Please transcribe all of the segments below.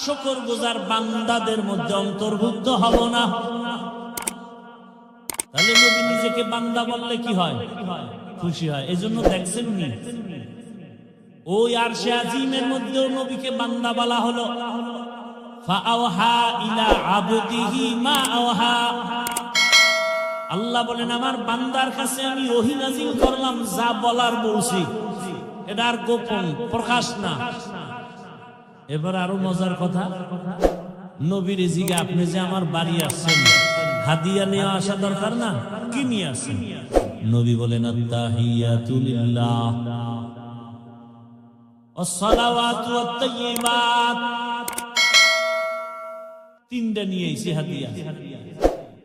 শুকরগুজার বান্দাদের মধ্যে অন্তর্ভুক্ত হব না। তাহলে নবী নিজেকে বান্দা বললে কি হয়? খুশি হয়। এজন্য দেখছেন নি ওই আরশে আজিমের মধ্যেও নবীকে বান্দা বলা হলো। ফাআওহা ইলা আবদিহি মা আওহা। আল্লাহ বলেন আমার বান্দার কাছে আমি ওহী নাযিল করলাম, যা বলার বলছি, এটা আর গোপন প্রকাশ না। এবার আরো মজার কথা, নবীর জিগা আপনি যে আমার বাড়ি আসছেন, হাদিয়া নিয়ে আসা দরকার না? কি নিয়ে আসছেন? নবী বলেন আত্তাহিয়াতু লিল্লাহ ওয়াসসালাওয়াতু ওয়াত-তাইয়্যিবাত। তিনটা নিয়ে এসে হাদিয়া।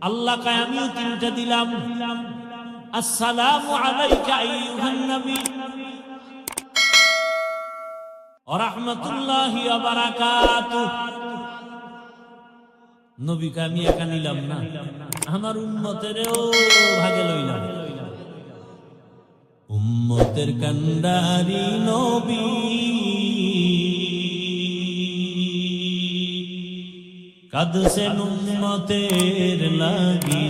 আল্লাহ কয় আমিও তিনটা দিলাম। আসসালামু আলাইকা আইয়ুহান নবী ওয়া রাহমাতুল্লাহি ওয়া বারাকাতুহু। নবীকে আমি একা নিলাম না, আমার উম্মতেরও ভাগে লইলাম। উম্মতের কান্ডারি নবী, কাঁদছেন উম্মতের লাগি,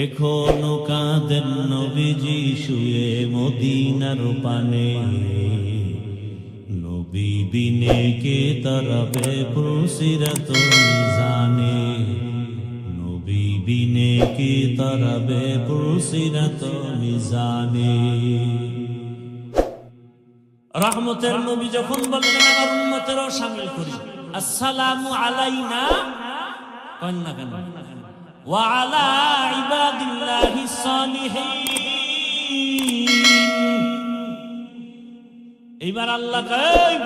এখনো কাঁদেন নবীজি শুয়ে মদিনার পানে। নবী বিনে কে তরবে পুরসিরাত মিজানে, নবী বিনে কে তরবে পুরসিরাত মিজানে। রহমতের নবী যখন বললেন আমার উম্মতেরও শামিল করি, আসসালামু আলাইনা কন্যা কেন, ওয়া আলা ইবাদিল্লাহিস সালিহিন। এইবার আল্লাহ কয়